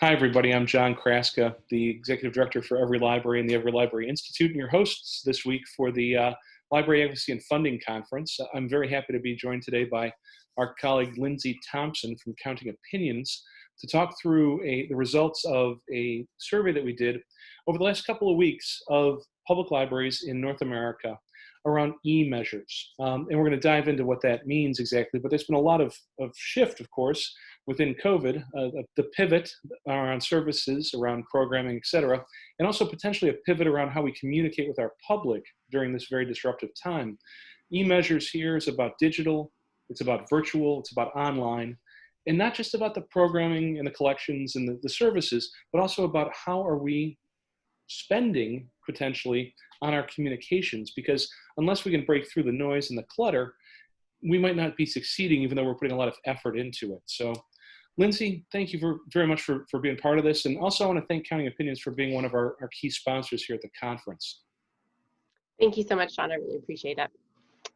Hi, everybody. I'm John Chrastka, the Executive Director for EveryLibrary and the EveryLibrary Institute, and your hosts this week for the Library Advocacy and Funding Conference. I'm very happy to be joined today by our colleague Lindsey Thompson from Counting Opinions to talk through the results of a survey that we did over the last couple of weeks of public libraries in North America around eMeasures. And we're going to dive into what that means exactly, but there's been a lot of shift, of course, within COVID, the pivot around services, around programming, et cetera, and also potentially a pivot around how we communicate with our public during this very disruptive time. eMeasures here is about digital, it's about virtual, it's about online, and not just about the programming and the collections and the services, but also about how are we spending potentially on our communications, because unless we can break through the noise and the clutter, we might not be succeeding even though we're putting a lot of effort into it. So Lindsey, thank you very much for being part of this. And also I want to thank Counting Opinions for being one of our key sponsors here at the conference. Thank you so much, John. I really appreciate it.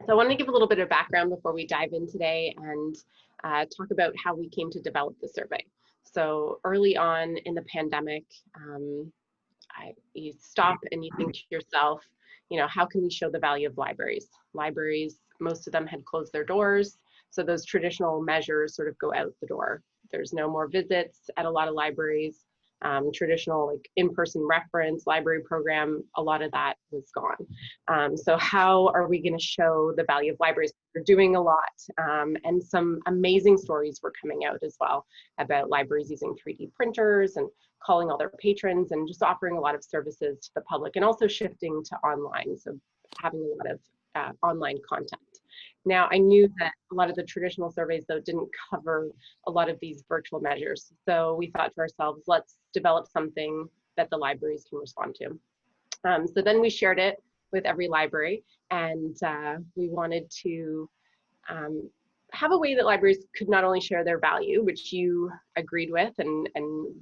So I wanted to give a little bit of background before we dive in today and talk about how we came to develop the survey. So early on in the pandemic, you stop and you think to yourself, how can we show the value of libraries? Libraries, most of them had closed their doors. So those traditional measures sort of go out the door. There's no more visits at a lot of libraries. Traditional like in-person reference, library program, a lot of that was gone. So how are we going to show the value of libraries? We're doing a lot, and some amazing stories were coming out as well about libraries using 3D printers and calling all their patrons and just offering a lot of services to the public, and also shifting to online, so having a lot of online content. Now, I knew that a lot of the traditional surveys, though, didn't cover a lot of these virtual measures. So we thought to ourselves, let's develop something that the libraries can respond to. So then we shared it with EveryLibrary, and we wanted to have a way that libraries could not only share their value, which you agreed with and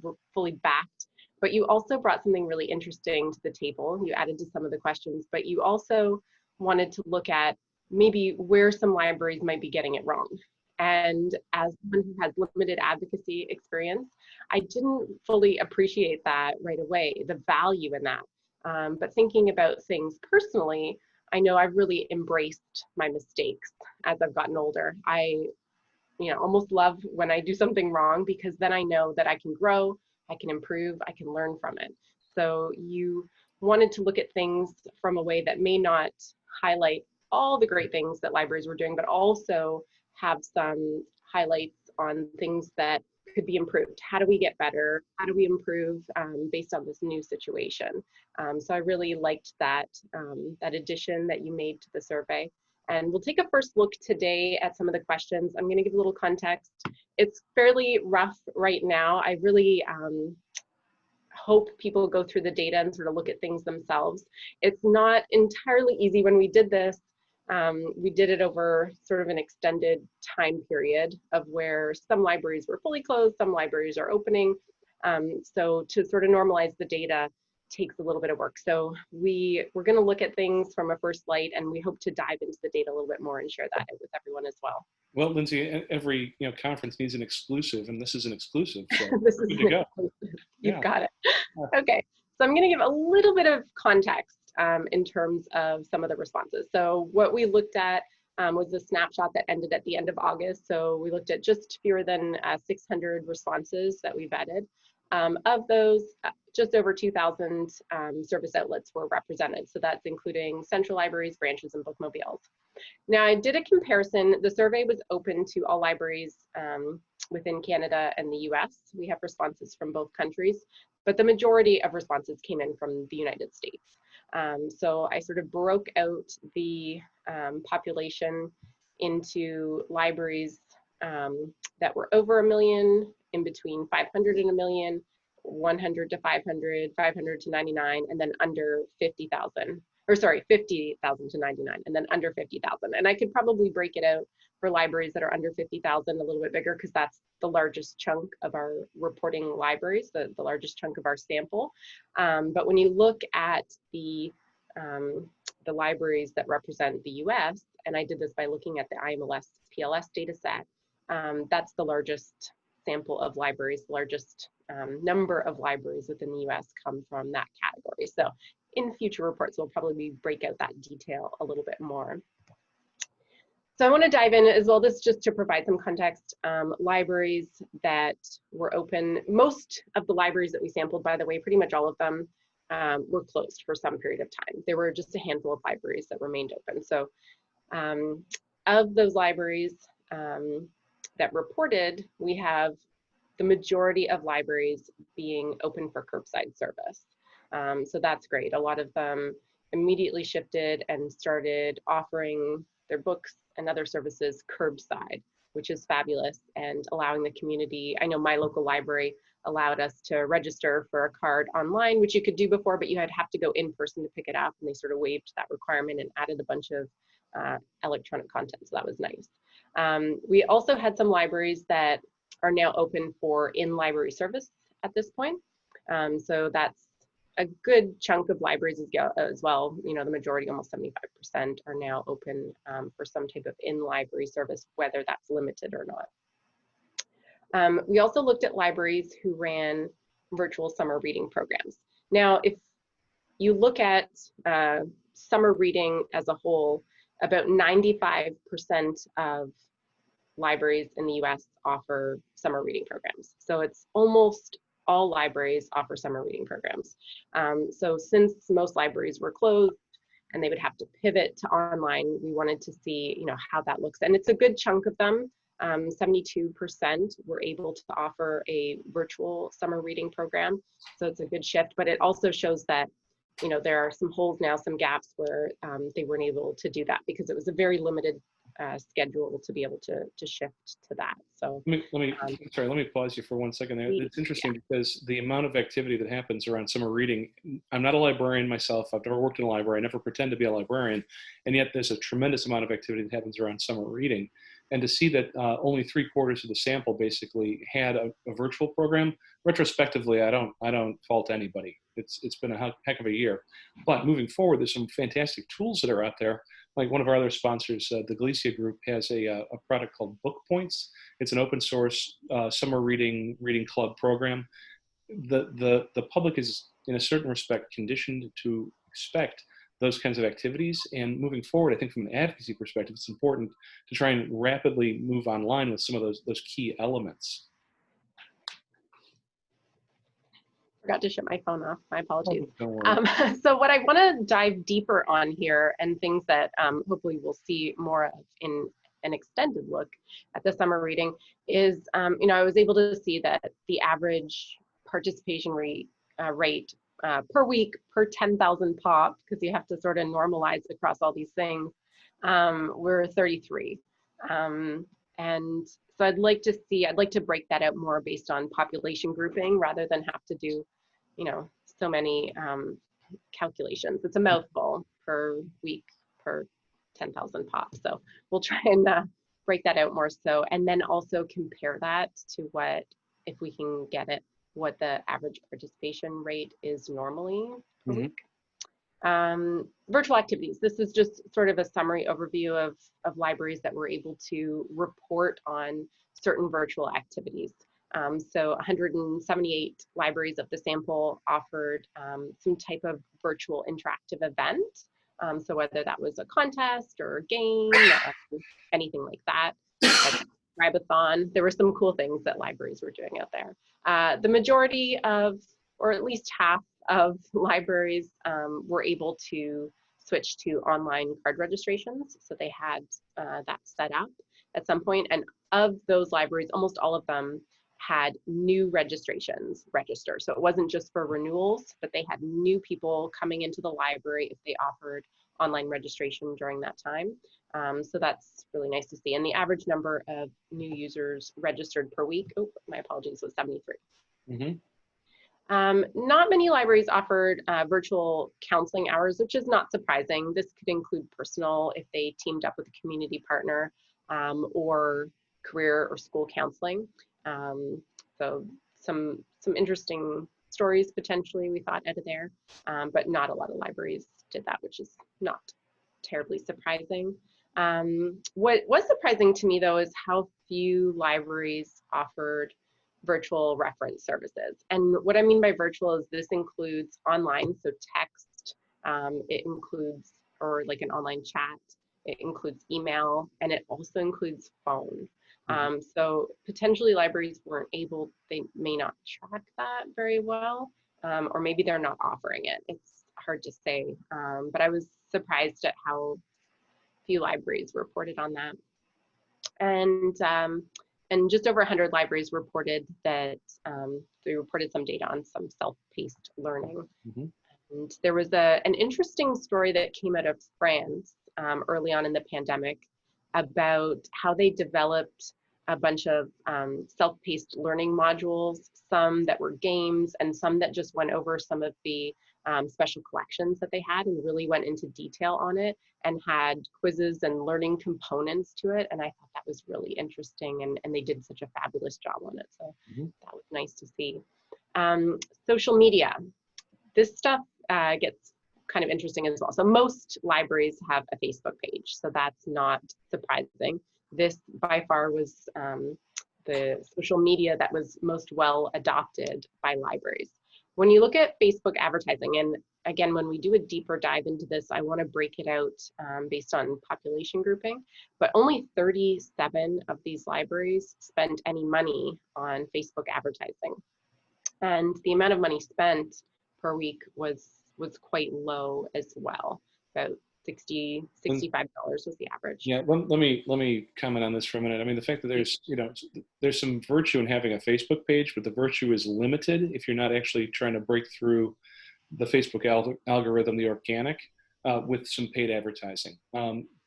were fully backed, but you also brought something really interesting to the table. You added to some of the questions, but you also wanted to look at maybe where some libraries might be getting it wrong. And as someone who has limited advocacy experience, I didn't fully appreciate that right away, the value in that. But thinking about things personally, I know I've really embraced my mistakes as I've gotten older. I almost love when I do something wrong, because then I know that I can grow, I can improve, I can learn from it. So you wanted to look at things from a way that may not highlight all the great things that libraries were doing, but also have some highlights on things that could be improved. How do we get better? How do we improve based on this new situation? So I really liked that addition that you made to the survey. And we'll take a first look today at some of the questions. I'm going to give a little context. It's fairly rough right now. I really hope people go through the data and sort of look at things themselves. It's not entirely easy. When we did this, we did it over sort of an extended time period of where some libraries were fully closed, some libraries are opening. So to sort of normalize the data takes a little bit of work. So we're going to look at things from a first light, and we hope to dive into the data a little bit more and share that with everyone as well. Well, Lindsey, every conference needs an exclusive, and this is an exclusive. So this is good to go. You've got it. Okay, so I'm going to give a little bit of context in terms of some of the responses. So what we looked at was the snapshot that ended at the end of August. So we looked at just fewer than 600 responses that we vetted. Of those, just over 2,000 service outlets were represented. So that's including central libraries, branches, and bookmobiles. Now, I did a comparison. The survey was open to all libraries within Canada and the US. We have responses from both countries, but the majority of responses came in from the United States. So I sort of broke out the population into libraries that were over 1 million, in between 500 and 1 million, 100 to 500, 500 to 99, and then under 50,000. Or sorry, 50,000 to 99, and then under 50,000. And I could probably break it out for libraries that are under 50,000 a little bit bigger, because that's the largest chunk of our reporting libraries, the largest chunk of our sample. But when you look at the libraries that represent the US, and I did this by looking at the IMLS PLS data set, that's the largest sample of libraries, the largest number of libraries within the US come from that category. So in future reports, we'll probably break out that detail a little bit more. So I want to dive in as well, this just to provide some context. Libraries that were open, most of the libraries that we sampled, by the way, pretty much all of them were closed for some period of time. There were just a handful of libraries that remained open. So of those libraries that reported, we have the majority of libraries being open for curbside service. So that's great. A lot of them immediately shifted and started offering their books and other services curbside, which is fabulous, and allowing the community. I know my local library allowed us to register for a card online, which you could do before, but you had have to go in person to pick it up, and they sort of waived that requirement and added a bunch of electronic content, so that was nice. We also had some libraries that are now open for in-library service at this point. So that's a good chunk of libraries as well. You know, the majority, almost 75%, are now open for some type of in-library service, whether that's limited or not. We also looked at libraries who ran virtual summer reading programs. Now, if you look at summer reading as a whole, about 95% of libraries in the US offer summer reading programs. So it's almost all libraries offer summer reading programs. So since most libraries were closed and they would have to pivot to online, we wanted to see, you know, how that looks. And it's a good chunk of them. 72% were able to offer a virtual summer reading program. So it's a good shift, but it also shows that, you know, there are some holes now, some gaps where they weren't able to do that because it was a very limited schedule to be able to shift to that. So let me pause you for 1 second there. It's interesting because the amount of activity that happens around summer reading, I'm not a librarian myself, I've never worked in a library, I never pretend to be a librarian, and yet there's a tremendous amount of activity that happens around summer reading. And to see that only 3/4 of the sample basically had a virtual program, retrospectively, I don't fault anybody. It's been a heck of a year. But moving forward, there's some fantastic tools that are out there. Like one of our other sponsors, the Galicia Group, has a product called Book Points. It's an open source summer reading club program. The public is, in a certain respect, conditioned to expect those kinds of activities. And moving forward, I think from an advocacy perspective, it's important to try and rapidly move online with some of those key elements. Forgot to shut my phone off, my apologies. So what I want to dive deeper on here, and things that hopefully we'll see more of in an extended look at the summer reading, is you know, I was able to see that the average participation rate per week per 10,000 pop, because you have to sort of normalize across all these things, we're 33. And so I'd like to break that out more based on population grouping rather than have to do, you know, so many calculations. It's a mouthful per week per 10,000 pop. So we'll try and break that out more so, and then also compare that to what, if we can get it, what the average participation rate is normally per week. Virtual activities. This is just sort of a summary overview of libraries that were able to report on certain virtual activities. So 178 libraries of the sample offered some type of virtual interactive event. So whether that was a contest or a game, anything like that, like Ribathon, there were some cool things that libraries were doing out there. The majority of, or at least half of libraries were able to switch to online card registrations. So they had that set up at some point. And of those libraries, almost all of them had new registrations registered. So it wasn't just for renewals, but they had new people coming into the library if they offered online registration during that time. So that's really nice to see. And the average number of new users registered per week, oh, my apologies, was 73. Not many libraries offered virtual counseling hours, which is not surprising. This could include personal, if they teamed up with a community partner, or career or school counseling. So some interesting stories potentially we thought out of there, but not a lot of libraries did that, which is not terribly surprising. What was surprising to me though is how few libraries offered virtual reference services. And what I mean by virtual is this includes online, so text, it includes, or like an online chat, it includes email, and it also includes phone. So potentially libraries weren't able, they may not track that very well, or maybe they're not offering it. It's hard to say, but I was surprised at how few libraries reported on that. And just over 100 libraries reported that they reported some data on some self-paced learning. And there was an interesting story that came out of France early on in the pandemic about how they developed a bunch of self-paced learning modules, some that were games and some that just went over some of the special collections that they had and really went into detail on it and had quizzes and learning components to it. And I thought that was really interesting, and they did such a fabulous job on it. So that was nice to see. Social media, this stuff gets kind of interesting as well. So most libraries have a Facebook page, so that's not surprising. This by far was the social media that was most well adopted by libraries. When you look at Facebook advertising, and again, when we do a deeper dive into this, I want to break it out based on population grouping, but only 37 of these libraries spent any money on Facebook advertising. And the amount of money spent per week was quite low as well, about $65 was the average. Yeah, let me comment on this for a minute. I mean, the fact that there's some virtue in having a Facebook page, but the virtue is limited if you're not actually trying to break through the Facebook algorithm, the organic, with some paid advertising.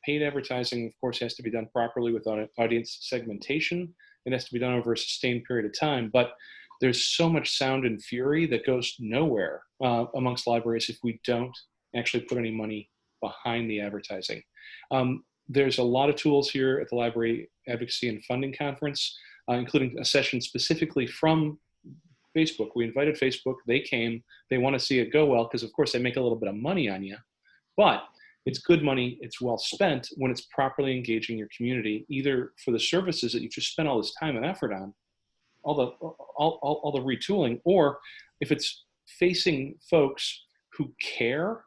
Paid advertising, of course, has to be done properly with audience segmentation. It has to be done over a sustained period of time, but there's so much sound and fury that goes nowhere amongst libraries if we don't actually put any money behind the advertising. There's a lot of tools here at the Library Advocacy and Funding Conference, including a session specifically from Facebook. We invited Facebook, they came, they want to see it go well, because of course they make a little bit of money on you, but it's good money, it's well spent when it's properly engaging your community, either for the services that you've just spent all this time and effort on, all the retooling, or if it's facing folks who care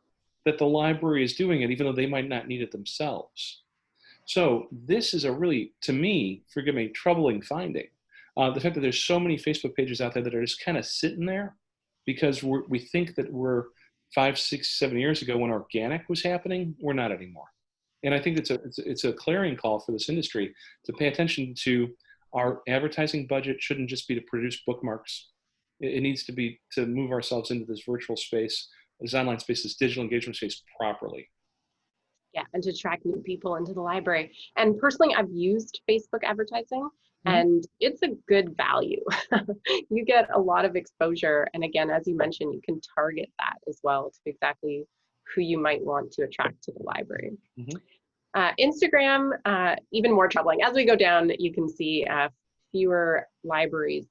that the library is doing it, even though they might not need it themselves. So this is a really, to me, forgive me, troubling finding. The fact that there's so many Facebook pages out there that are just kind of sitting there because we think that we're 5, 6, 7 years ago when organic was happening, we're not anymore. And I think it's a clarion call for this industry to pay attention to our advertising budget shouldn't just be to produce bookmarks. It needs to be to move ourselves into this virtual space, this online space, this digital engagement space properly. Yeah, and to attract new people into the library. And personally, I've used Facebook advertising, and it's a good value. You get a lot of exposure. And again, as you mentioned, you can target that as well to exactly who you might want to attract to the library. Instagram, even more troubling. As we go down, you can see fewer libraries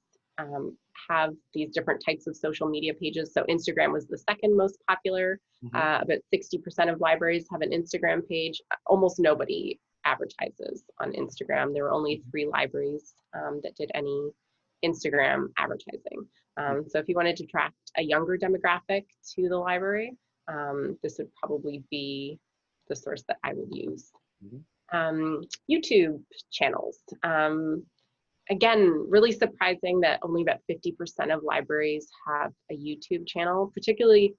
have these different types of social media pages. So Instagram was the second most popular. About 60% of libraries have an Instagram page. Almost nobody advertises on Instagram. There were only 3 libraries that did any Instagram advertising. So if you wanted to attract a younger demographic to the library, this would probably be the source that I would use. YouTube channels. Again, really surprising that only about 50% of libraries have a YouTube channel, particularly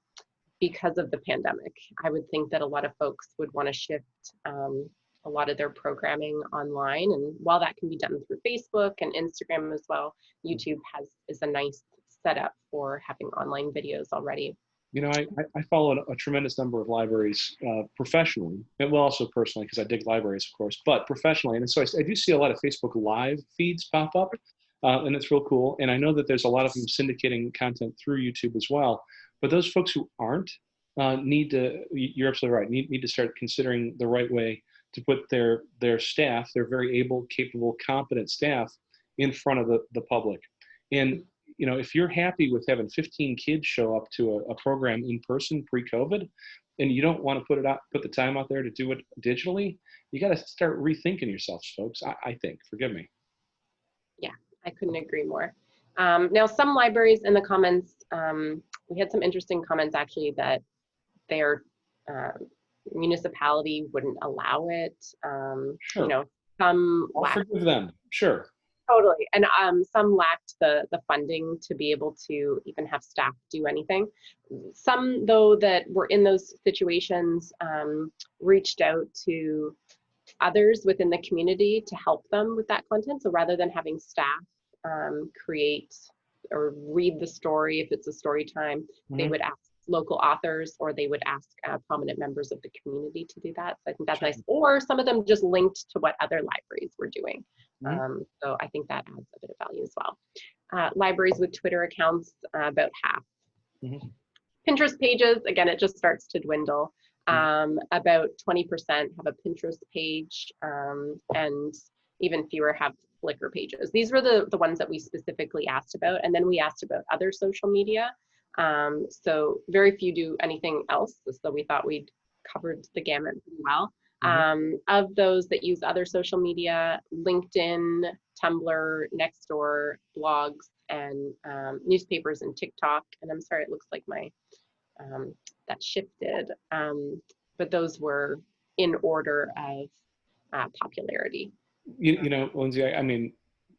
because of the pandemic. I would think that a lot of folks would want to shift a lot of their programming online. And while that can be done through Facebook and Instagram as well, YouTube is a nice setup for having online videos already. You know, I follow a tremendous number of libraries professionally, and well, also personally, because I dig libraries, of course, but professionally. And so I do see a lot of Facebook Live feeds pop up, and it's real cool. And I know that there's a lot of them syndicating content through YouTube as well. But those folks who aren't need to, you're absolutely right, need to start considering the right way to put their staff, their very able, capable, competent staff in front of the public. And you know, if you're happy with having 15 kids show up to a program in person pre-COVID, and you don't want to put the time out there to do it digitally, you got to start rethinking yourselves, folks. I think. Forgive me. Yeah, I couldn't agree more. Now, some libraries in the comments, we had some interesting comments actually that their municipality wouldn't allow it. Sure. You know, some I'll forgive them. Sure. Totally, and some lacked the funding to be able to even have staff do anything. Some, though, that were in those situations reached out to others within the community to help them with that content. So rather than having staff create or read the story, if it's a story time, they would ask local authors, or they would ask prominent members of the community to do that. So I think that's nice. Or some of them just linked to what other libraries were doing. So I think that adds a bit of value as well. Libraries with Twitter accounts, about half. Pinterest pages, again, it just starts to dwindle. About 20% have a Pinterest page, and even fewer have Flickr pages. These were the ones that we specifically asked about, and then we asked about other social media. So very few do anything else, so we thought we'd covered the gamut pretty well. Of those that use other social media, LinkedIn, Tumblr, Nextdoor, blogs, and newspapers and TikTok. And I'm sorry, it looks like my that shifted, but those were in order of popularity. You know, Lindsey, I mean,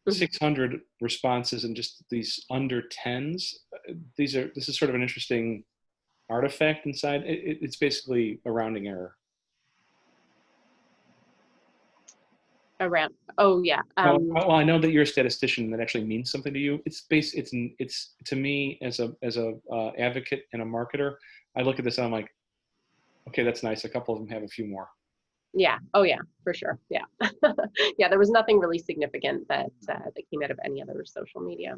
600 responses and just these under 10s. This is sort of an interesting artifact inside. It's basically a rounding error. Around, oh yeah. Well, I know that you're a statistician, and that actually means something to you. It's to me as a advocate and a marketer, I look at this and I'm like, okay, that's nice. A couple of them have a few more. Yeah. Oh yeah, for sure. Yeah. Yeah. There was nothing really significant that came out of any other social media.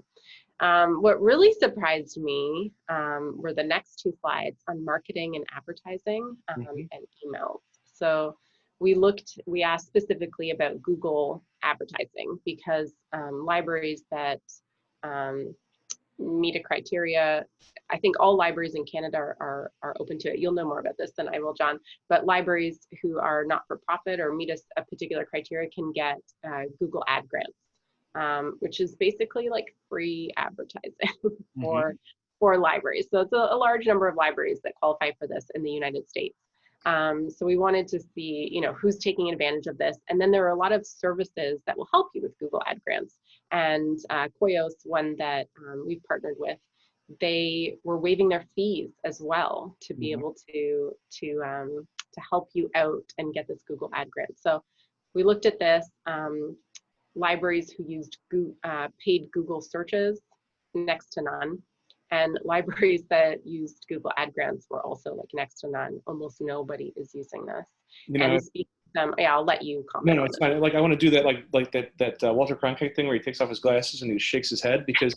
What really surprised me were the next two slides on marketing and advertising and emails. So we asked specifically about Google advertising, because libraries that meet a criteria, I think all libraries in Canada are open to it. You'll know more about this than I will, John, but libraries who are not for profit or meet a particular criteria can get Google ad grants, which is basically like free advertising for libraries. So it's a large number of libraries that qualify for this in the United States. So we wanted to see, you know, who's taking advantage of this. And then there are a lot of services that will help you with Google ad grants. And Koyos, one that we've partnered with, they were waiving their fees as well to be able to help you out and get this Google ad grant. So we looked at this. Libraries who used paid Google searches, next to none. And libraries that used Google ad grants were also like next to none. Almost nobody is using this. You know, and speaking of them, yeah, I'll let you comment. No, it's fine. Like I want to do that, like that Walter Cronkite thing where he takes off his glasses and he shakes his head, because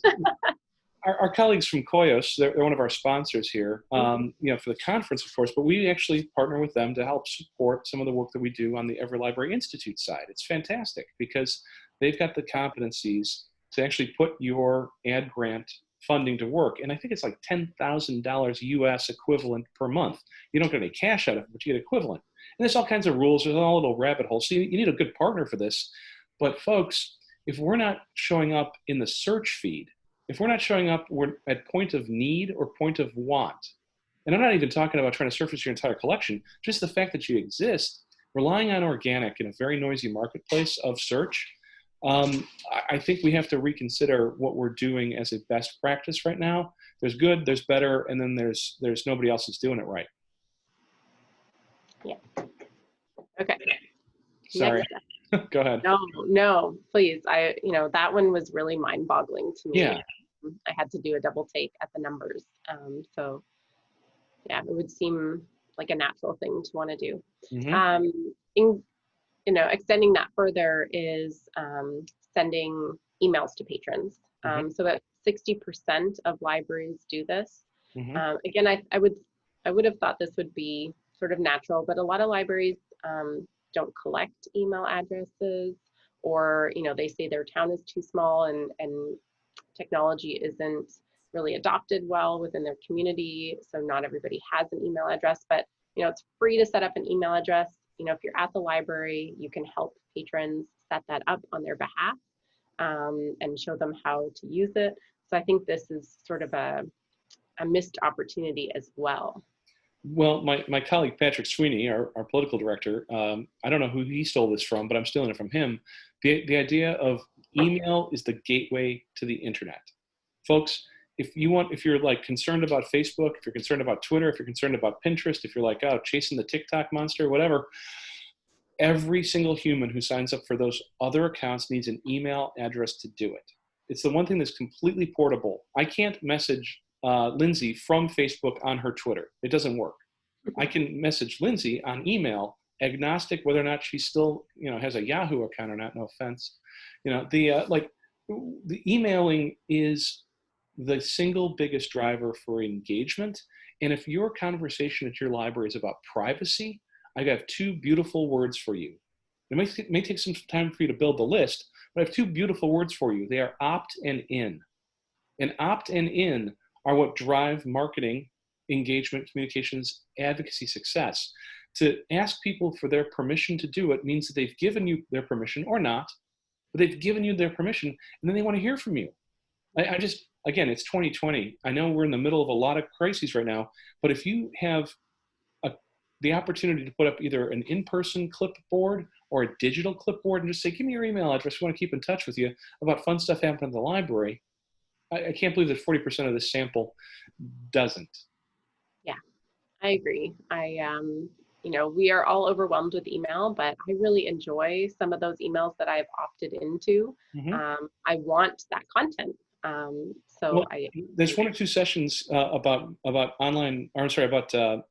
our colleagues from Koyos, they're one of our sponsors here, you know, for the conference, of course, but we actually partner with them to help support some of the work that we do on the EveryLibrary Institute side. It's fantastic because they've got the competencies to actually put your ad grant funding to work. And I think it's like $10,000 US equivalent per month. You don't get any cash out of it, but you get equivalent. And there's all kinds of rules. There's all little rabbit holes. So you need a good partner for this. But folks, if we're not showing up in the search feed, if we're not showing up at point of need or point of want, and I'm not even talking about trying to surface your entire collection, just the fact that you exist, relying on organic in a very noisy marketplace of search, I think we have to reconsider what we're doing as a best practice right now. There's good, there's better, and then there's nobody else that's doing it right. Yeah. Okay. Sorry. Go ahead. No, please. That one was really mind-boggling to me. Yeah. I had to do a double take at the numbers. So yeah, it would seem like a natural thing to want to do. Extending that further is sending emails to patrons. So about 60% of libraries do this. Again, I would have thought this would be sort of natural, but a lot of libraries don't collect email addresses, or they say their town is too small and technology isn't really adopted well within their community, so not everybody has an email address. But it's free to set up an email address. If you're at the library, you can help patrons set that up on their behalf and show them how to use it. So I think this is sort of a missed opportunity as well. Well, my colleague Patrick Sweeney, our political director, I don't know who he stole this from, but I'm stealing it from him. The idea of email is the gateway to the internet. Folks, if you're like concerned about Facebook, if you're concerned about Twitter, if you're concerned about Pinterest, if you're like, oh, chasing the TikTok monster, whatever, every single human who signs up for those other accounts needs an email address to do it. It's the one thing that's completely portable. I can't message Lindsey from Facebook on her Twitter. It doesn't work. I can message Lindsey on email, agnostic whether or not she still, has a Yahoo account or not. No offense. The emailing is the single biggest driver for engagement. And if your conversation at your library is about privacy, I have two beautiful words for you. It may take some time for you to build the list, but I have two beautiful words for you. They are opt and in. And opt and in are what drive marketing, engagement, communications, advocacy success. To ask people for their permission to do it means that they've given you their permission or not, but they've given you their permission and then they want to hear from you. Again, it's 2020. I know we're in the middle of a lot of crises right now, but if you have the opportunity to put up either an in-person clipboard or a digital clipboard and just say, give me your email address, we want to keep in touch with you about fun stuff happening in the library. I can't believe that 40% of this sample doesn't. Yeah, I agree. We are all overwhelmed with email, but I really enjoy some of those emails that I've opted into. Mm-hmm. I want that content. There's one or two sessions about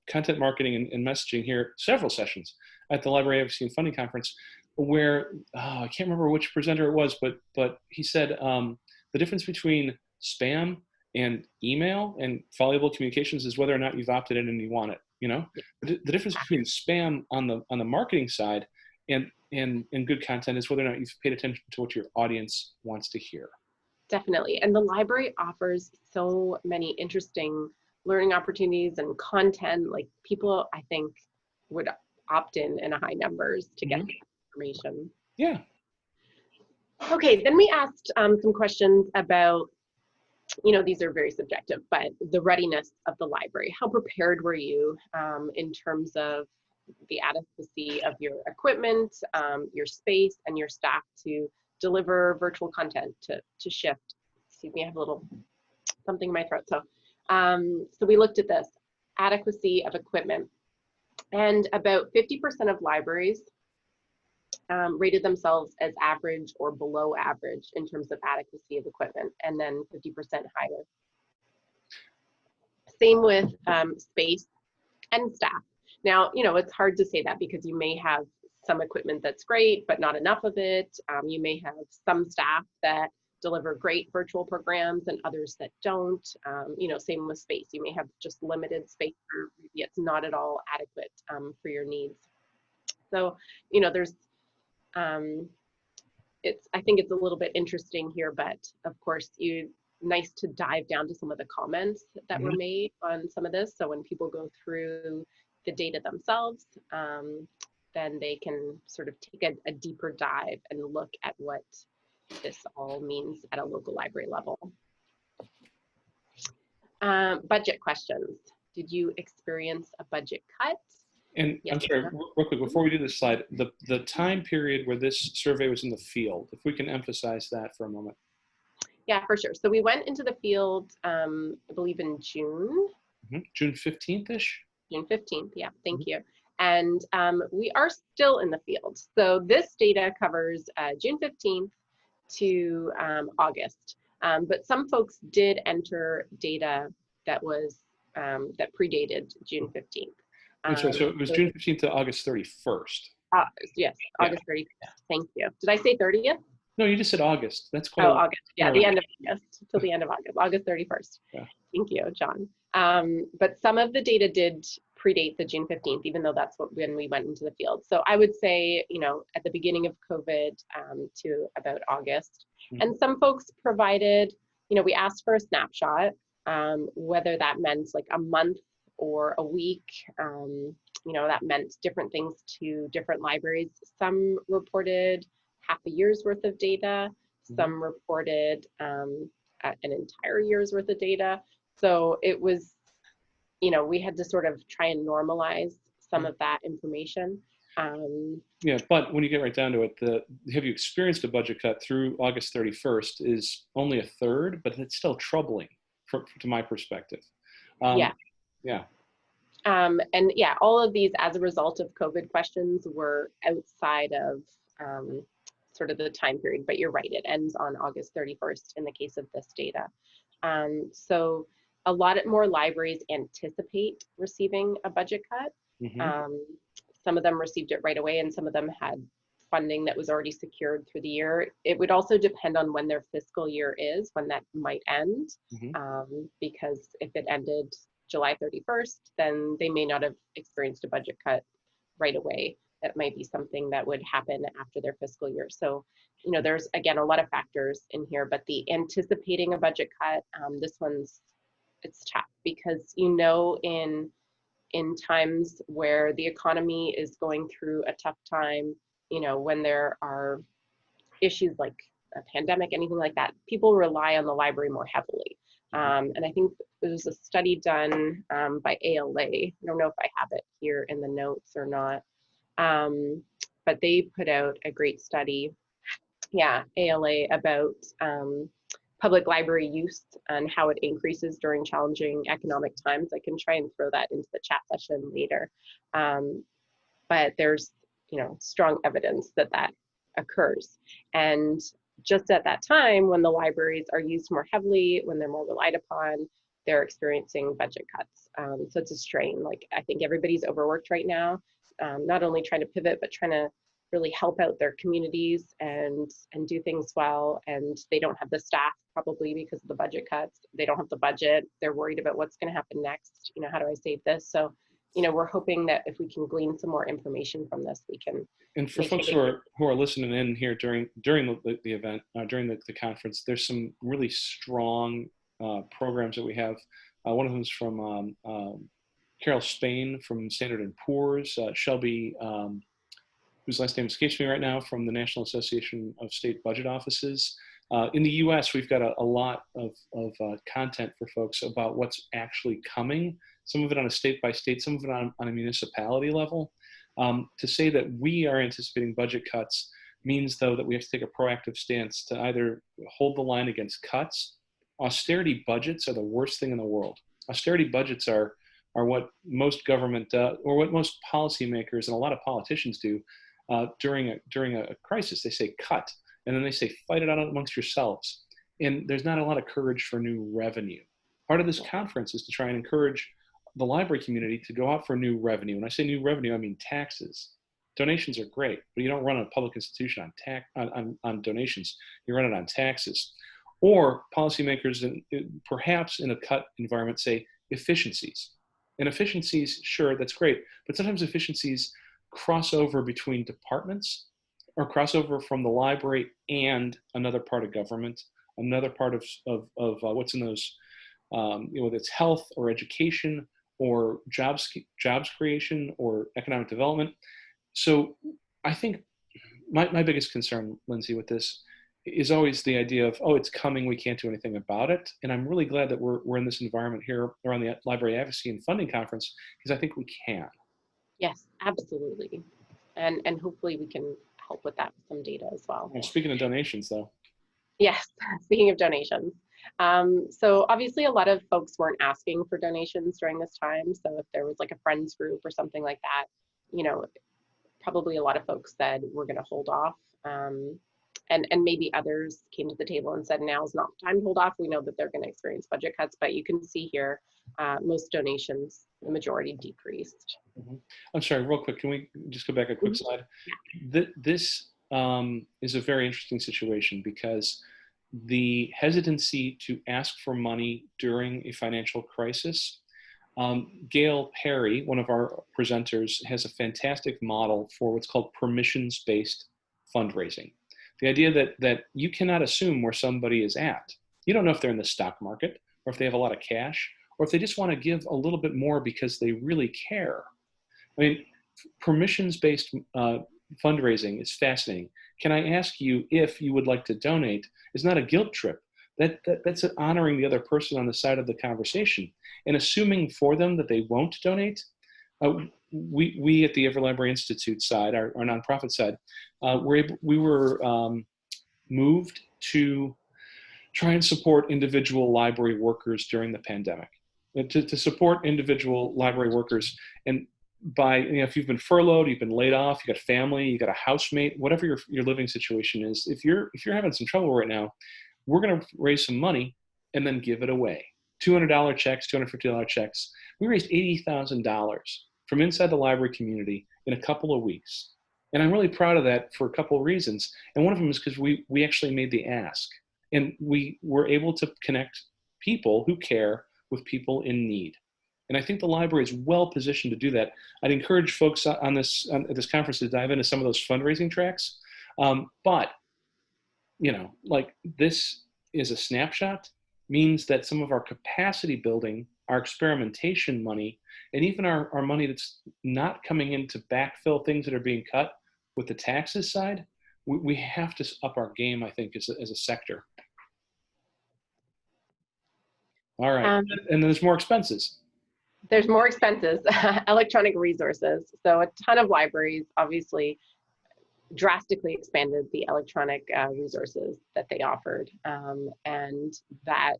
content marketing and messaging here, several sessions at the Library Advocacy and Funding Conference, where I can't remember which presenter it was, but he said the difference between spam and email and valuable communications is whether or not you've opted in and you want it. The difference between spam on the marketing side and good content is whether or not you've paid attention to what your audience wants to hear. Definitely. And the library offers so many interesting learning opportunities and content. Like, people, I think, would opt in a high numbers to get information. Yeah. Okay, then we asked some questions about, these are very subjective, but the readiness of the library. How prepared were you in terms of the adequacy of your equipment, your space, and your staff to deliver virtual content to shift? Excuse me, I have a little something in my throat. So we looked at this adequacy of equipment, and about 50% of libraries rated themselves as average or below average in terms of adequacy of equipment, and then 50% higher. Same with space and staff. Now, it's hard to say that because you may have some equipment that's great, but not enough of it. You may have some staff that deliver great virtual programs and others that don't. Same with space. You may have just limited space, or maybe it's not at all adequate for your needs. So, there's, I think it's a little bit interesting here, but of course, nice to dive down to some of the comments that were made on some of this. So when people go through the data themselves, then they can sort of take a deeper dive and look at what this all means at a local library level. Budget questions. Did you experience a budget cut? And yes. I'm sorry, real quick, before we do this slide, the time period where this survey was in the field, if we can emphasize that for a moment. Yeah, for sure. So we went into the field, I believe in June. June 15th-ish? June 15th, yeah, thank you. And we are still in the field. So this data covers June 15th to August. But some folks did enter data that was that predated June 15th. So it was June 15th to August 31st. Yes, August 31st. Thank you. Did I say 30th? No, you just said August. That's quite. August. Yeah, the end of August, till the end of August, August 31st. Yeah. Thank you, John. But some of the data did predate the June 15th, even though that's when we went into the field. So I would say, at the beginning of COVID to about August. And some folks provided, we asked for a snapshot, whether that meant like a month or a week. That meant different things to different libraries. Some reported half a year's worth of data. Some reported an entire year's worth of data. So it was, we had to sort of try and normalize some of that information. Yeah, but when you get right down to it, have you experienced a budget cut through August 31st is only a third, but it's still troubling to my perspective. Yeah. Yeah. And yeah, all of these as a result of COVID questions were outside of sort of the time period, but you're right, it ends on August 31st in the case of this data. So a lot more libraries anticipate receiving a budget cut. Some of them received it right away, and some of them had funding that was already secured through the year. It would also depend on when their fiscal year is, when that might end, because if it ended July 31st, then they may not have experienced a budget cut right away. That might be something that would happen after their fiscal year. So, there's, again, a lot of factors in here, but the anticipating a budget cut, it's tough because, in times where the economy is going through a tough time, when there are issues like a pandemic, anything like that, people rely on the library more heavily. And I think there was a study done by ALA. I don't know if I have it here in the notes or not, but they put out a great study, ALA, about public library use and how it increases during challenging economic times. I can try and throw that into the chat session later. But there's, strong evidence that occurs. And just at that time, when the libraries are used more heavily, when they're more relied upon, they're experiencing budget cuts. So it's a strain. Like, I think everybody's overworked right now, not only trying to pivot, but trying to really help out their communities and do things well. And they don't have the staff, probably because of the budget cuts. They don't have the budget. They're worried about what's going to happen next. How do I save this? So, we're hoping that if we can glean some more information from this, we can. And for folks who are listening in here during the event, during the conference, there's some really strong programs that we have. One of them is from Carol Spain from Standard & Poor's, Shelby, whose last name escapes me right now, from the National Association of State Budget Offices. In the US, we've got a lot of content for folks about what's actually coming, some of it on a state-by-state, some of it on a municipality level. To say that we are anticipating budget cuts means, though, that we have to take a proactive stance to either hold the line against cuts. Austerity budgets are the worst thing in the world. Austerity budgets are what most government, or what most policymakers and a lot of politicians do during a crisis. They say cut, and then they say fight it out amongst yourselves. And there's not a lot of courage for new revenue. Part of this conference is to try and encourage the library community to go out for new revenue. When I say new revenue, I mean taxes. Donations are great, but you don't run a public institution on donations. You run it on taxes. Or policymakers, perhaps in a cut environment, say efficiencies. And efficiencies, sure, that's great, but sometimes efficiencies cross over between departments, or cross over from the library and another part of government, another part of what's in those, whether it's health or education or jobs creation or economic development. So I think my biggest concern, Lindsey, with this is always the idea of, oh, it's coming, we can't do anything about it. And I'm really glad that we're in this environment here around the Library Advocacy and Funding Conference, because I think we can. Yes, absolutely. And hopefully we can help with that with some data as well. And speaking of donations, though. Yes, speaking of donations. So obviously a lot of folks weren't asking for donations during this time. So if there was like a friends group or something like that, probably a lot of folks said we're going to hold off. And maybe others came to the table and said, now's not the time to hold off. We know that they're going to experience budget cuts, but you can see here, most donations, the majority decreased. I'm sorry, real quick, can we just go back a quick slide? Yeah. This is a very interesting situation, because the hesitancy to ask for money during a financial crisis, Gail Perry, one of our presenters, has a fantastic model for what's called permissions-based fundraising. The idea that you cannot assume where somebody is at. You don't know if they're in the stock market, or if they have a lot of cash, or if they just want to give a little bit more because they really care. I mean, permissions-based fundraising is fascinating. Can I ask you if you would like to donate? It's not a guilt trip, that's honoring the other person on the side of the conversation and assuming for them that they won't donate. We at the EveryLibrary Institute side, our nonprofit side, we were moved to try and support individual library workers during the pandemic, to support individual library workers. And by, if you've been furloughed, you've been laid off, you got family, you got a housemate, whatever your living situation is, if you're having some trouble right now, we're going to raise some money and then give it away. $200 checks, $250 checks. We raised $80,000 from inside the library community in a couple of weeks. And I'm really proud of that for a couple of reasons. And one of them is because we actually made the ask. And we were able to connect people who care with people in need. And I think the library is well positioned to do that. I'd encourage folks at this conference to dive into some of those fundraising tracks. But, like, this is a snapshot, means that some of our capacity building, our experimentation money, and even our money that's not coming in to backfill things that are being cut with the taxes side, we have to up our game, I think, as a sector. All right, and then there's more expenses. There's more expenses, electronic resources. So a ton of libraries obviously drastically expanded the electronic resources that they offered. And that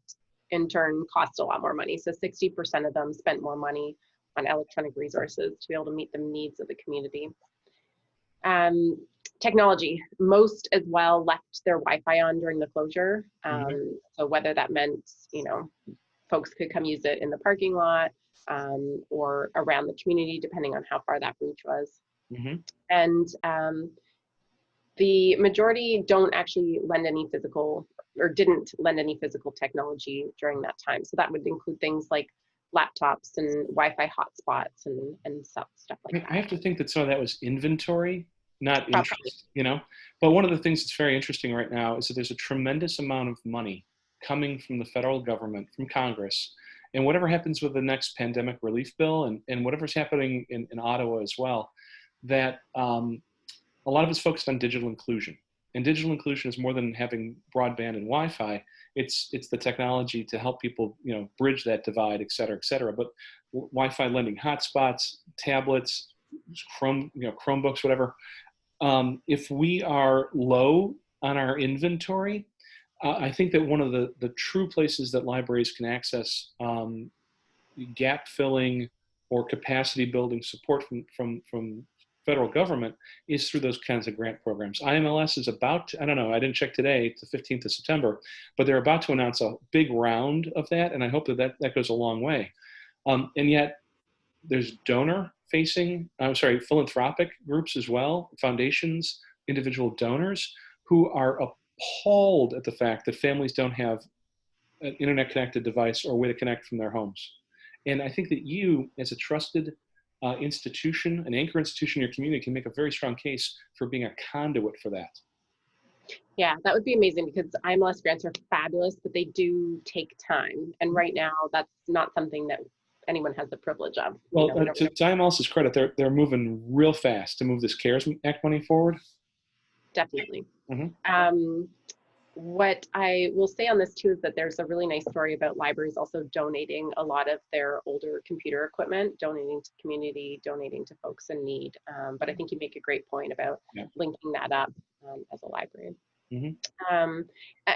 in turn cost a lot more money. So 60% of them spent more money on electronic resources to be able to meet the needs of the community. Technology, most as well left their Wi-Fi on during the closure. So whether that meant, folks could come use it in the parking lot or around the community, depending on how far that reach was. And the majority don't actually lend any physical, or didn't lend any physical technology during that time. So that would include things like laptops and Wi-Fi hotspots and stuff like that. I have to think that some of that was inventory, not interest, But one of the things that's very interesting right now is that there's a tremendous amount of money coming from the federal government, from Congress, and whatever happens with the next pandemic relief bill and whatever's happening in Ottawa as well, that a lot of it's focused on digital inclusion. And digital inclusion is more than having broadband and Wi-Fi. It's the technology to help people, bridge that divide, et cetera, et cetera. But Wi-Fi lending hotspots, tablets, Chromebooks, whatever. If we are low on our inventory, I think that one of the true places that libraries can access gap filling or capacity building support from federal government is through those kinds of grant programs. IMLS is about to, I don't know, I didn't check today, it's the 15th of September, but they're about to announce a big round of that, and I hope that goes a long way. And yet there's philanthropic groups as well, foundations, individual donors who are appalled at the fact that families don't have an internet connected device or a way to connect from their homes. And I think that you, as a trusted institution, an anchor institution in your community, can make a very strong case for being a conduit for that. Yeah, that would be amazing, because IMLS grants are fabulous, but they do take time. And right now, that's not something that anyone has the privilege of. Well, to IMLS's credit, they're moving real fast to move this CARES Act money forward. Definitely. What I will say on this too is that there's a really nice story about libraries also donating a lot of their older computer equipment, donating to community, donating to folks in need. But I think you make a great point about linking that up as a library. And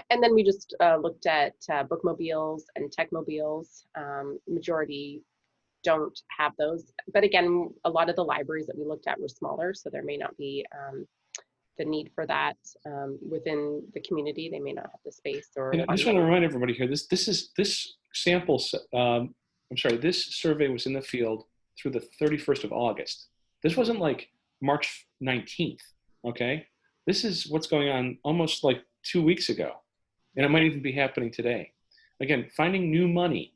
then we just looked at bookmobiles and techmobiles. Majority don't have those. But again, a lot of the libraries that we looked at were smaller, so there may not be the need for that within the community. They may not have the space. And I just want to remind everybody here, this survey was in the field through the 31st of August. This wasn't like March 19th, okay? This is what's going on almost like 2 weeks ago. And it might even be happening today. Again, finding new money,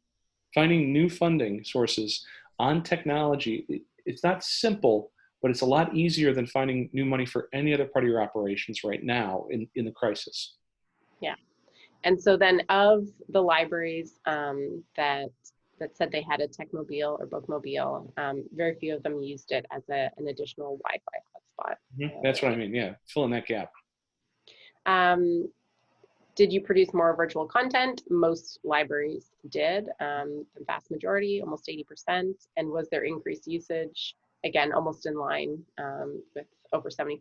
finding new funding sources on technology, it's not simple, but it's a lot easier than finding new money for any other part of your operations right now in the crisis. Yeah. And so then of the libraries that said they had a techmobile or bookmobile, very few of them used it as an additional Wi-Fi hotspot. That's what I mean, yeah, fill in that gap. Did you produce more virtual content? Most libraries did, the vast majority, almost 80%. And was there increased usage? Again, almost in line with over 75%.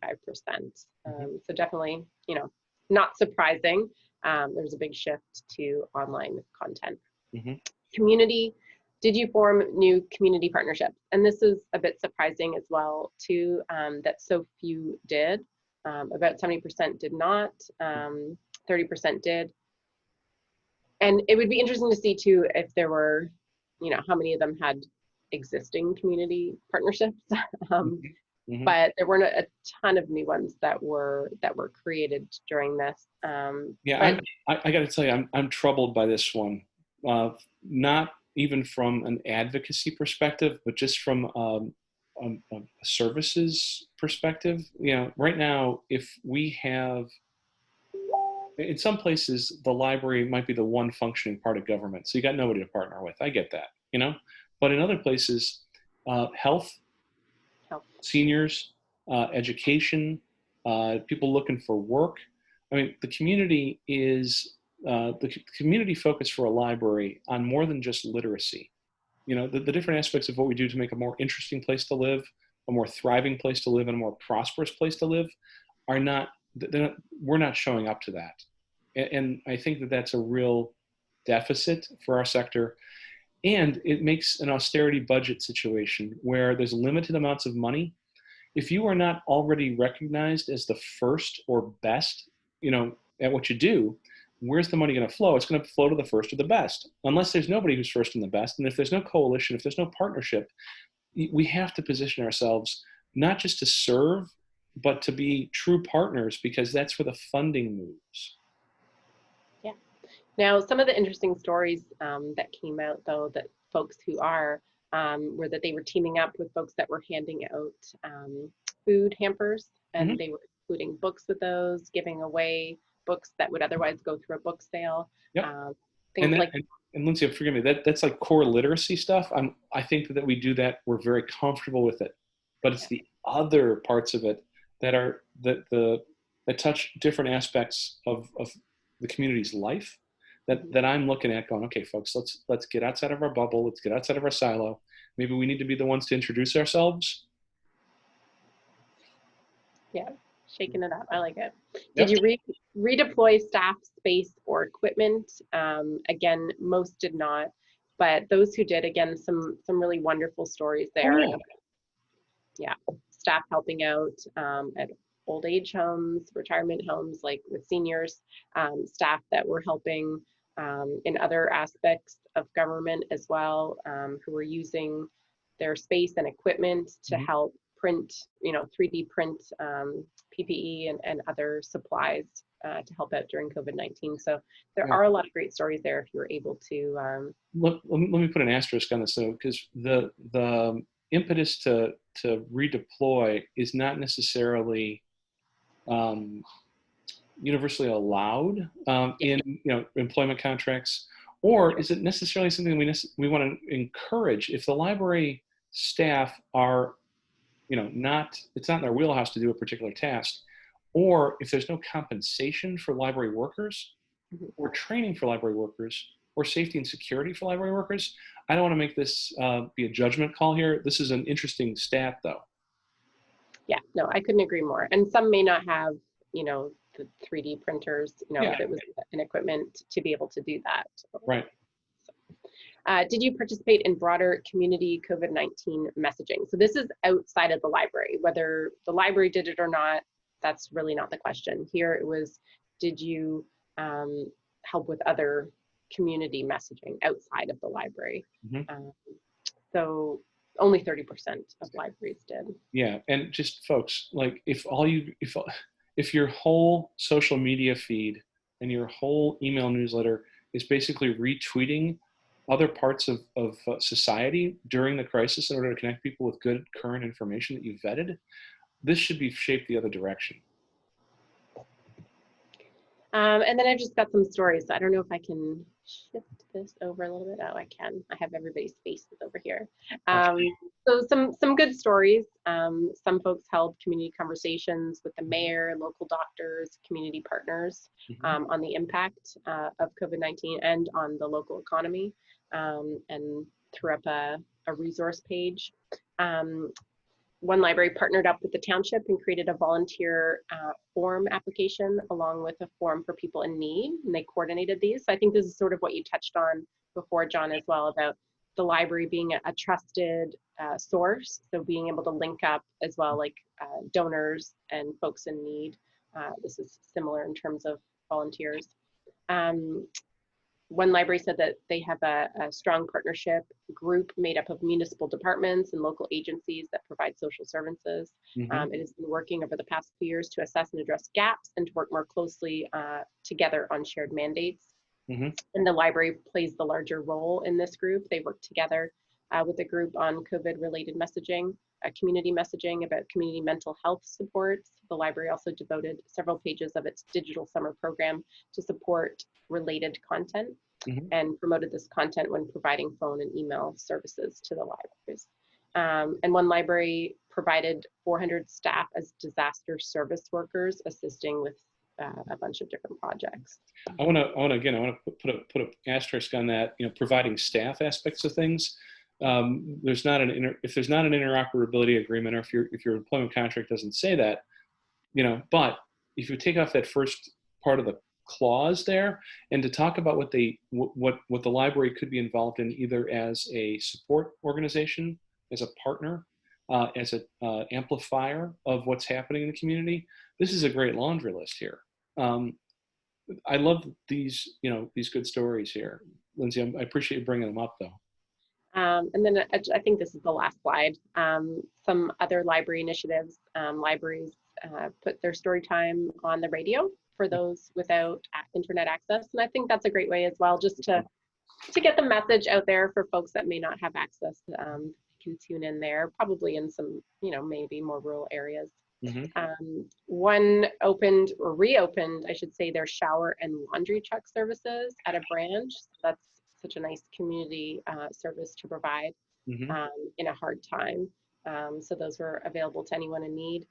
So definitely, not surprising. There's a big shift to online content. Community, did you form new community partnerships? And this is a bit surprising as well, too, that so few did. About 70% did not. 30% did. And it would be interesting to see too if there were, how many of them had existing community partnerships. But there weren't a ton of new ones that were created during this. Yeah, I got to tell you, I'm troubled by this one. Not even from an advocacy perspective, but just from a services perspective. Right now, if we have, in some places, the library might be the one functioning part of government. So you got nobody to partner with. I get that, But in other places, health, seniors, education, people looking for work. I mean, the community is, the community focus for a library on more than just literacy. The different aspects of what we do to make a more interesting place to live, a more thriving place to live, and a more prosperous place to live are not, we're not showing up to that. And I think that that's a real deficit for our sector. And it makes an austerity budget situation where there's limited amounts of money. If you are not already recognized as the first or best, at what you do, where's the money going to flow? It's going to flow to the first or the best, unless there's nobody who's first and the best. And if there's no coalition, if there's no partnership, we have to position ourselves not just to serve, but to be true partners, because that's where the funding moves. Yeah. Now, some of the interesting stories that came out, though, that folks who are, were that they were teaming up with folks that were handing out food hampers, and they were including books with those, giving away books that would otherwise go through a book sale. Yep. And Lindsey, forgive me, that's like core literacy stuff. I think that we do that. We're very comfortable with it, but it's the other parts of it that touch different aspects of the community's life that I'm looking at going, okay, folks, let's get outside of our bubble. Let's get outside of our silo. Maybe we need to be the ones to introduce ourselves. Yeah. Shaking it up. I like it. Did you redeploy staff, space, or equipment? Again, most did not, but those who did, again, some really wonderful stories there. Oh, yeah. Staff helping out at old age homes, retirement homes, like with seniors, staff that were helping in other aspects of government as well, who were using their space and equipment to help print, 3D print PPE and other supplies to help out during COVID-19. So there are a lot of great stories there if you were able to. Let me put an asterisk on this though, because the impetus to redeploy is not necessarily universally allowed in employment contracts, or is it necessarily something we want to encourage? If the library staff are it's not in their wheelhouse to do a particular task, or if there's no compensation for library workers or training for library workers or safety and security for library workers, I don't want to make this be a judgment call here. This is an interesting stat though. Yeah, no, I couldn't agree more. And some may not have, the 3D printers, if it was an equipment to be able to do that. Right. Did you participate in broader community COVID-19 messaging? So this is outside of the library. Whether the library did it or not, that's really not the question. Here it was, did you help with other community messaging outside of the library? So only 30% of libraries did. Yeah, and just folks, like if your whole social media feed and your whole email newsletter is basically retweeting other parts of society during the crisis in order to connect people with good current information that you vetted, this should be shaped the other direction. And then I've just got some stories. So I don't know if I can shift this over a little bit. Oh, I can. I have everybody's faces over here. Okay. So some good stories. Some folks held community conversations with the mayor, local doctors, community partners on the impact of COVID-19 and on the local economy, and threw up a resource page. One library partnered up with the township and created a volunteer form application along with a form for people in need, and they coordinated these. So I think this is sort of what you touched on before, John, as well, about the library being a trusted source, so being able to link up as well, like donors and folks in need. This is similar in terms of volunteers. One library said that they have a strong partnership group made up of municipal departments and local agencies that provide social services. It has been working over the past few years to assess and address gaps and to work more closely together on shared mandates. And the library plays the larger role in this group. They work together with a group on COVID-related messaging, community messaging about community mental health supports. The library also devoted several pages of its digital summer program to support related content and promoted this content when providing phone and email services to the libraries. And one library provided 400 staff as disaster service workers, assisting with a bunch of different projects. I want to put an asterisk on that. Providing staff aspects of things. If there's not an interoperability agreement, or if your employment contract doesn't say that, but if you take off that first part of the clause there, and to talk about what the library could be involved in, either as a support organization, as a partner, as an amplifier of what's happening in the community, this is a great laundry list here. I love these good stories here, Lindsey. I appreciate you bringing them up, though. And then I think this is the last slide. Some other library initiatives. Libraries put their story time on the radio for those without internet access, and I think that's a great way as well, just to get the message out there for folks that may not have access. Can tune in there, probably in some maybe more rural areas. One opened or reopened, I should say, their shower and laundry truck services at a branch. That's such a nice community service to provide in a hard time. So those were available to anyone in need.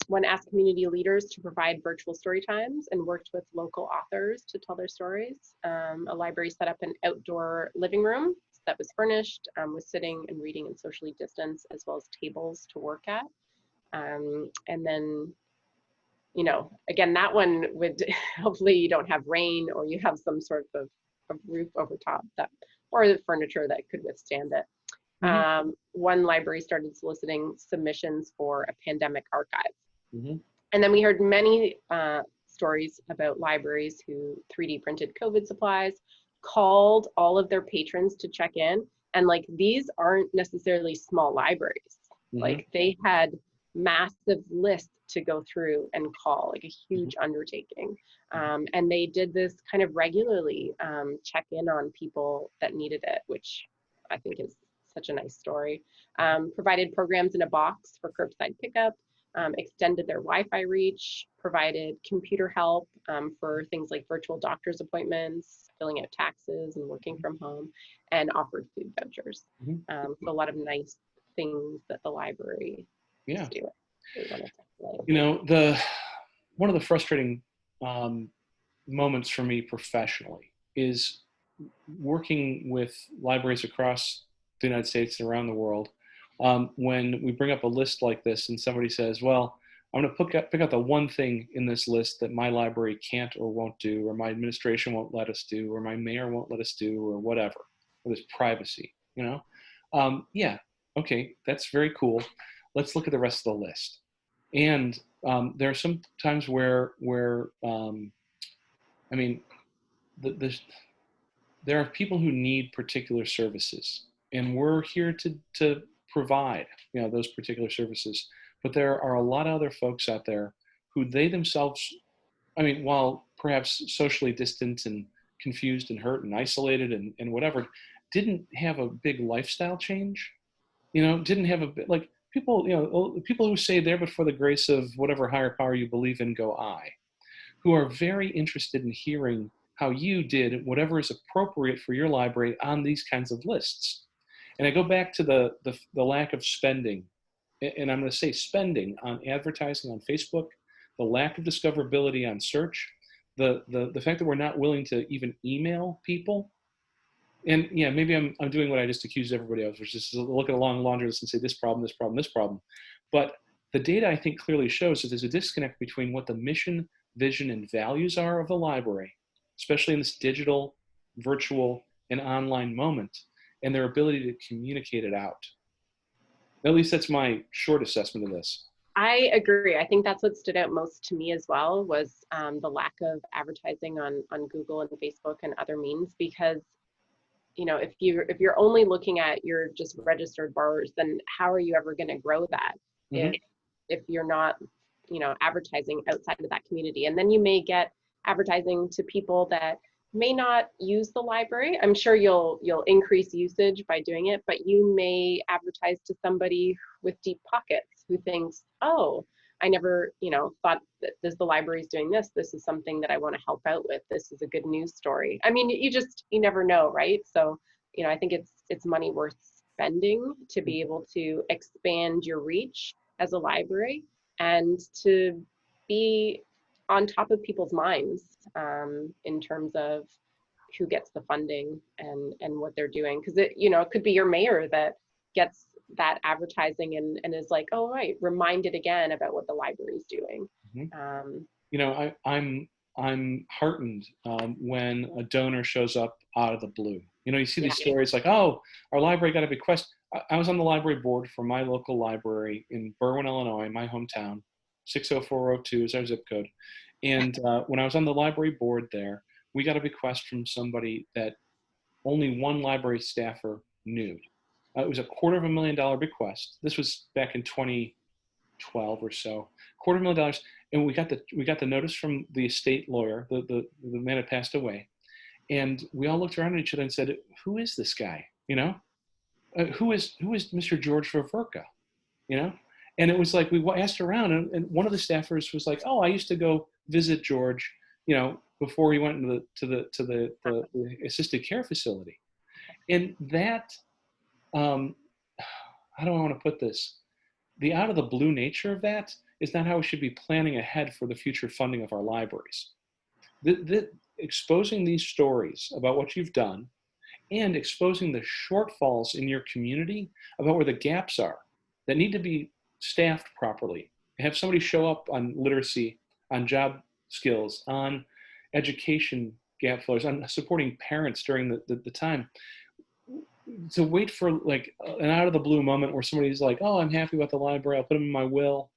One asked community leaders to provide virtual story times and worked with local authors to tell their stories. A library set up an outdoor living room that was furnished with sitting and reading and socially distanced, as well as tables to work at. And then, again, that one would hopefully you don't have rain, or you have some sort of roof over top or the furniture that could withstand it. One library started soliciting submissions for a pandemic archive. And then we heard many stories about libraries who 3D printed COVID supplies, called all of their patrons to check in. And these aren't necessarily small libraries. They had massive lists to go through and call, a huge undertaking. And they did this kind of regularly, check in on people that needed it, which I think is such a nice story. Provided programs in a box for curbside pickup, extended their Wi-Fi reach, provided computer help for things like virtual doctor's appointments, filling out taxes and working from home, and offered food vouchers. So a lot of nice things that the library is doing. One of the frustrating moments for me professionally is working with libraries across the United States and around the world. When we bring up a list like this and somebody says, well, I'm going to pick out the one thing in this list that my library can't or won't do, or my administration won't let us do, or my mayor won't let us do, or whatever, or there's privacy, yeah, okay, that's very cool. Let's look at the rest of the list. And there are some times where there are people who need particular services, and we're here to provide, those particular services. But there are a lot of other folks out there who they themselves, while perhaps socially distant and confused and hurt and isolated and whatever, didn't have a big lifestyle change, didn't have a bit people, people who say there, but for the grace of whatever higher power you believe in, go I, who are very interested in hearing how you did whatever is appropriate for your library on these kinds of lists. And I go back to the lack of spending, and I'm going to say spending on advertising on Facebook, the lack of discoverability on search, the fact that we're not willing to even email people. And yeah, maybe I'm doing what I just accused everybody of, which is to look at a long laundry list and say this problem, this problem, this problem. But the data, I think, clearly shows that there's a disconnect between what the mission, vision, and values are of the library, especially in this digital, virtual, and online moment, and their ability to communicate it out. At least that's my short assessment of this. I agree. I think that's what stood out most to me as well, was the lack of advertising on Google and Facebook and other means, because if you're only looking at your just registered borrowers, then how are you ever going to grow that if you're not advertising outside of that community? And then you may get advertising to people that may not use the library. I'm sure you'll increase usage by doing it, but you may advertise to somebody with deep pockets who thinks, oh, I never thought that the library's doing this. This is something that I want to help out with. This is a good news story. I mean, you never know, right? So, I think it's money worth spending to be able to expand your reach as a library and to be on top of people's minds in terms of who gets the funding and what they're doing. Because it could be your mayor that gets that advertising and is like, oh, right, reminded again about what the library is doing. I'm heartened when a donor shows up out of the blue. You see these stories like, oh, our library got a bequest. I was on the library board for my local library in Berwyn, Illinois, my hometown. 60402 is our zip code. And when I was on the library board there, we got a bequest from somebody that only one library staffer knew. It was a $250,000 bequest. This was back in 2012 or so. $250,000, and we got the notice from the estate lawyer. The man had passed away, and we all looked around at each other and said, "Who is this guy? Who is Mr. George Ververka? And it was like we asked around, and one of the staffers was like, "Oh, I used to go visit George, before he went to the assisted care facility." And that, how do I want to put this? The out of the blue nature of that is not how we should be planning ahead for the future funding of our libraries. Exposing these stories about what you've done and exposing the shortfalls in your community about where the gaps are that need to be staffed properly. Have somebody show up on literacy, on job skills, on education gap fillers, on supporting parents during the time. To wait for like an out of the blue moment where somebody's like, oh, I'm happy with the library, I'll put them in my will.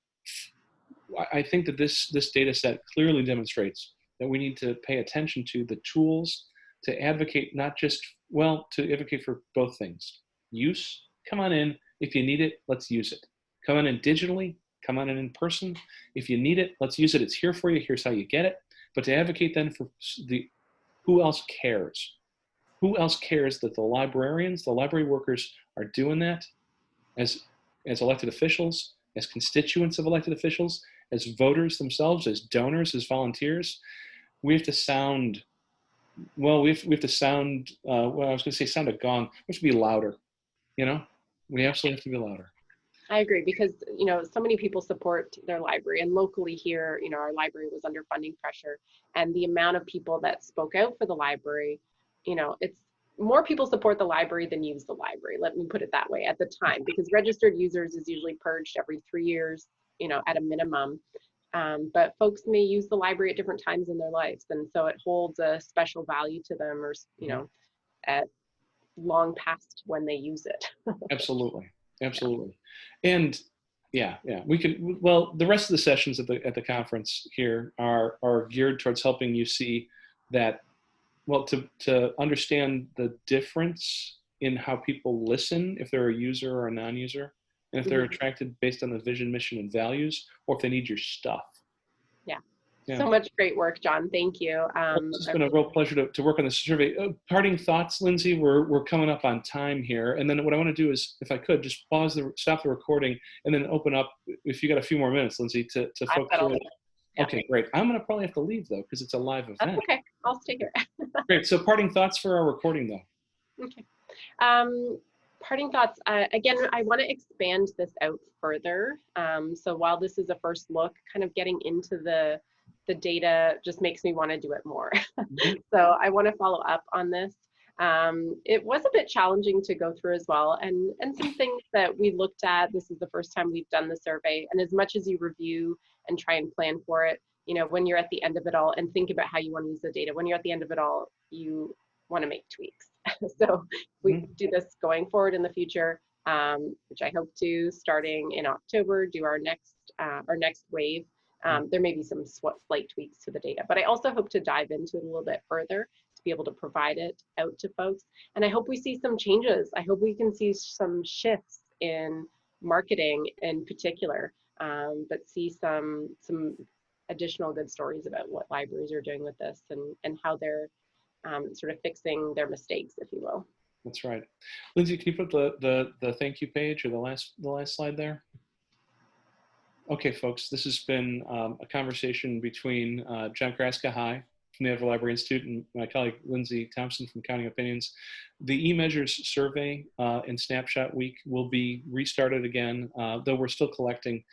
I think that this data set clearly demonstrates that we need to pay attention to the tools to advocate, to advocate for both things. Use, come on in. If you need it, let's use it. Come on in digitally, come on in person. If you need it, let's use it. It's here for you. Here's how you get it. But to advocate then for who else cares? Who else cares that the librarians, the library workers are doing that as elected officials, as constituents of elected officials, as voters themselves, as donors, as volunteers? We have to sound, we have to sound, I was going to say sound a gong. We have to be louder, We absolutely have to be louder. I agree, because, so many people support their library, and locally here, our library was under funding pressure, and the amount of people that spoke out for the library, it's more people support the library than use the library. Let me put it that way at the time, because registered users is usually purged every 3 years, at a minimum. But folks may use the library at different times in their lives. And so it holds a special value to them, or, at long past when they use it. Absolutely. Absolutely. And we could, the rest of the sessions at the conference here are geared towards helping you see that, to understand the difference in how people listen, if they're a user or a non-user, and if they're attracted based on the vision, mission, and values, or if they need your stuff. Yeah. So much great work, John. Thank you. It's been a real pleasure to work on this survey. Parting thoughts, Lindsey. We're coming up on time here, and then what I want to do is, if I could, just stop the recording, and then open up, if you got a few more minutes, Lindsey, to folks. Yeah. Okay, great. I'm going to probably have to leave, though, because it's a live That's event. okay. I'll stay here. Great. So parting thoughts for our recording, though. Okay. Parting thoughts. Again, I want to expand this out further. So while this is a first look, kind of getting into the data just makes me want to do it more. So I want to follow up on this. It was a bit challenging to go through as well, and some things that we looked at. This is the first time we've done the survey, and as much as you review and try and plan for it, you know, when you're at the end of it all and think about how you want to use the data, when you're at the end of it all, you want to make tweaks. So we do this going forward in the future, which I hope to, starting in October, do our next wave. There may be some slight tweaks to the data, but I also hope to dive into it a little bit further to be able to provide it out to folks. And I hope we see some changes. I hope we can see some shifts in marketing in particular, but see some additional good stories about what libraries are doing with this and how they're sort of fixing their mistakes, if you will. That's right. Lindsey, can you put the thank you page or the last slide there? Okay, folks, this has been a conversation between John Chrastka, from the EveryLibrary Institute, and my colleague Lindsey Thompson from Counting Opinions. The eMeasures Survey and Snapshot Week will be restarted again, though we're still collecting.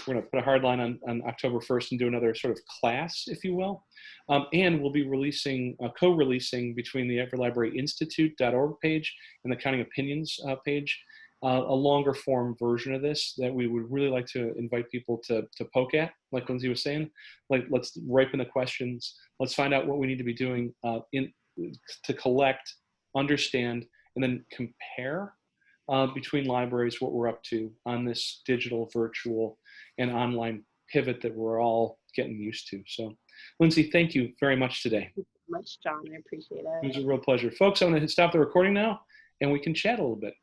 We're going to put a hard line on October 1st and do another sort of class, if you will. And we'll be releasing, co-releasing between the EveryLibrary Institute.org page and the Counting Opinions page, a longer form version of this that we would really like to invite people to poke at, like Lindsey was saying. Like, let's ripen the questions. Let's find out what we need to be doing to collect, understand, and then compare between libraries what we're up to on this digital, virtual, and online pivot that we're all getting used to. So, Lindsey, thank you very much today. Thank you so much, John. I appreciate it. It was a real pleasure. Folks, I'm going to stop the recording now, and we can chat a little bit.